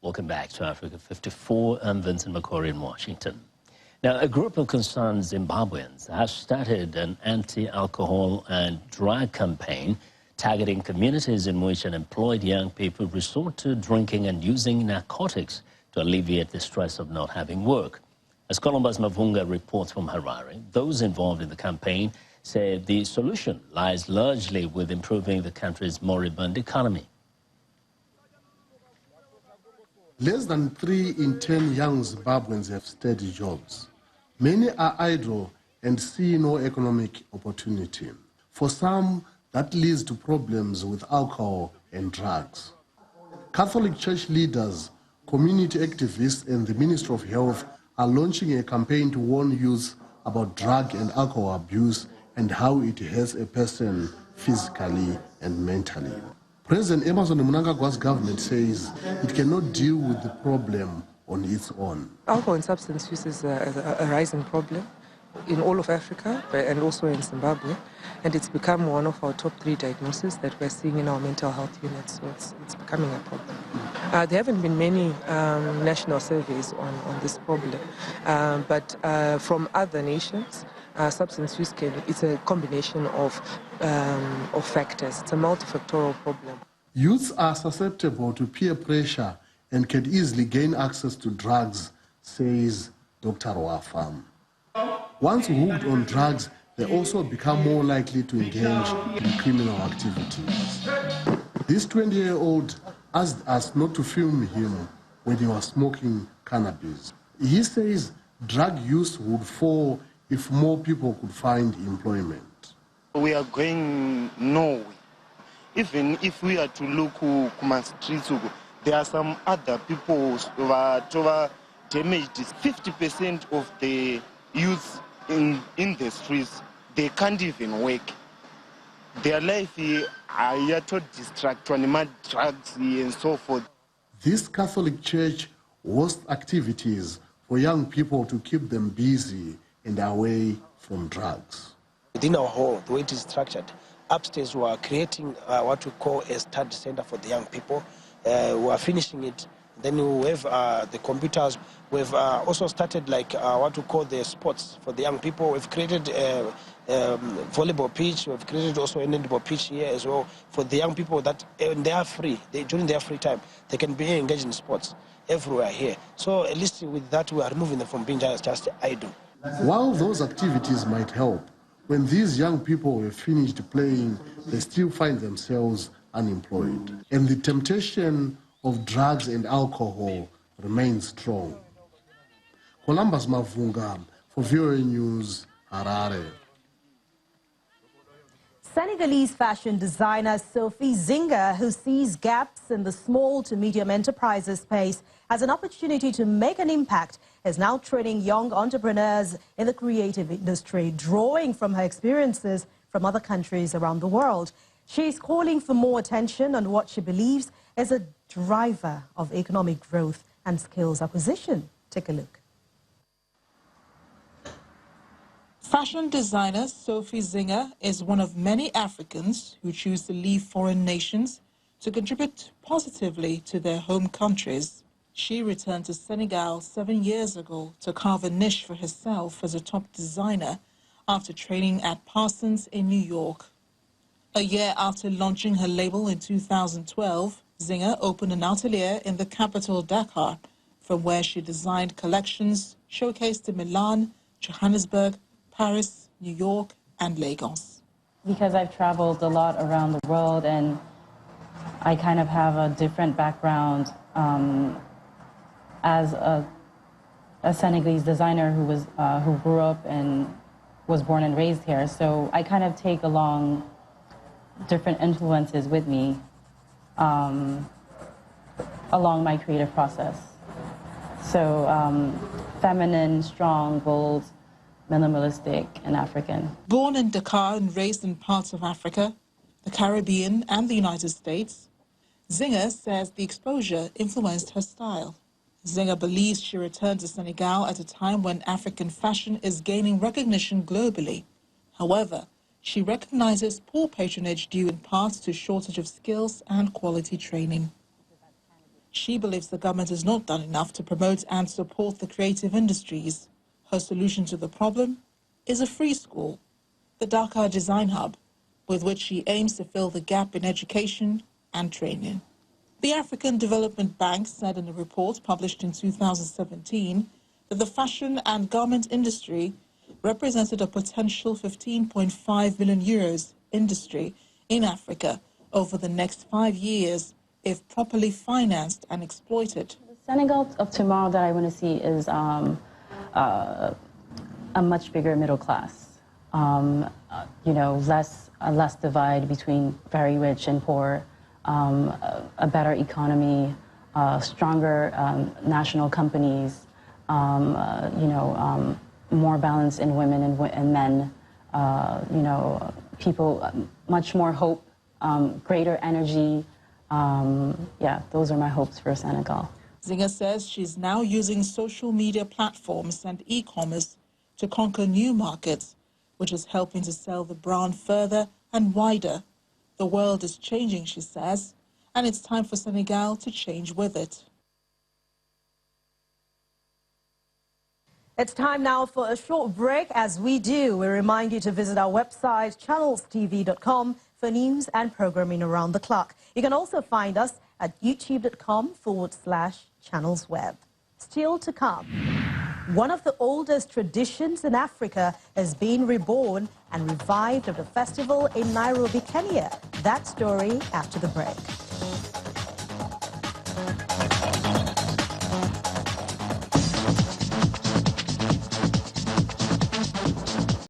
Welcome back to Africa 54. I'm Vincent McCory in Washington. Now, a group of concerned Zimbabweans has started an anti-alcohol and drug campaign targeting communities in which unemployed young people resort to drinking and using narcotics to alleviate the stress of not having work. As Columbus Mavunga reports from Harare, those involved in the campaign say the solution lies largely with improving the country's moribund economy. Less than 3 in 10 young Zimbabweans have steady jobs. Many are idle and see no economic opportunity. For some, that leads to problems with alcohol and drugs. Catholic Church leaders, community activists, and the Ministry of Health are launching a campaign to warn youth about drug and alcohol abuse and how it hurts a person physically and mentally. President Emerson Mnangagwa's government says it cannot deal with the problem on its own. Alcohol and substance use is a rising problem in all of Africa and also in Zimbabwe, and it's become one of our top 3 diagnoses that we're seeing in our mental health units, so it's becoming a problem. There haven't been many national surveys on this problem, but from other nations, substance use it's a combination of factors. It's a multifactorial problem. Youths are susceptible to peer pressure and can easily gain access to drugs, says Dr. Wafam. Once hooked on drugs, they also become more likely to engage in criminal activities. This 20-year-old asked us not to film him when he was smoking cannabis. He says drug use would fall if more people could find employment. We are going nowhere. Even if we are to look at streets, there are some other people who are damaged. 50% of the youth in the streets, they can't even work. Their life is to distract, drugs and so forth. This Catholic Church hosts activities for young people to keep them busy and away from drugs. Within our hall, the way it is structured, upstairs we are creating what we call a study center for the young people. We are finishing it. Then we have the computers. We've also started like what we call the sports for the young people. We've created a volleyball pitch. We've created also an handball pitch here as well for the young people that when they are free, during their free time, they can be engaged in sports everywhere here. So at least with that, we are removing them from being just idle. While those activities might help, when these young people have finished playing, they still find themselves unemployed. And the temptation of drugs and alcohol remains strong. Columbus Mavunga for VOA News, Harare. Senegalese fashion designer Sophie Zinga, who sees gaps in the small to medium enterprises space as an opportunity to make an impact, is now training young entrepreneurs in the creative industry, drawing from her experiences from other countries around the world. She is calling for more attention on what she believes is a driver of economic growth and skills acquisition. Take a look. Fashion designer Sophie Zinga is one of many Africans who choose to leave foreign nations to contribute positively to their home countries. She returned to Senegal 7 years ago to carve a niche for herself as a top designer after training at Parsons in New York. A year after launching her label in 2012, Zinga opened an atelier in the capital Dakar, from where she designed collections showcased in Milan, Johannesburg, Paris, New York, and Lagos. Because I've traveled a lot around the world and I kind of have a different background as a Senegalese designer who grew up and was born and raised here. So I kind of take along different influences with me along my creative process. So feminine, strong, bold, minimalistic, and African. Born in Dakar and raised in parts of Africa, the Caribbean, and the United States, Zinga says the exposure influenced her style. Zinga believes she returned to Senegal at a time when African fashion is gaining recognition globally. However, she recognizes poor patronage due in part to shortage of skills and quality training. She believes the government has not done enough to promote and support the creative industries. Her solution to the problem is a free school, the Dakar Design Hub, with which she aims to fill the gap in education and training. The African Development Bank said in a report published in 2017 that the fashion and garment industry represented a potential 15.5 billion euros industry in Africa over the next 5 years if properly financed and exploited. The Senegal of tomorrow that I want to see is a much bigger middle class. You know, less divide between very rich and poor, a better economy, stronger national companies, you know, more balance in women and men, you know, people, much more hope, greater energy. Yeah, those are my hopes for Senegal. Zinger says she's now using social media platforms and e-commerce to conquer new markets, which is helping to sell the brand further and wider. The world is changing, she says, and it's time for Senegal to change with it. It's time now for a short break. As we do, we remind you to visit our website, channelstv.com, for news and programming around the clock. You can also find us at youtube.com/channelsweb. Still to come, one of the oldest traditions in Africa has been reborn and revived at a festival in Nairobi, Kenya. That story after the break.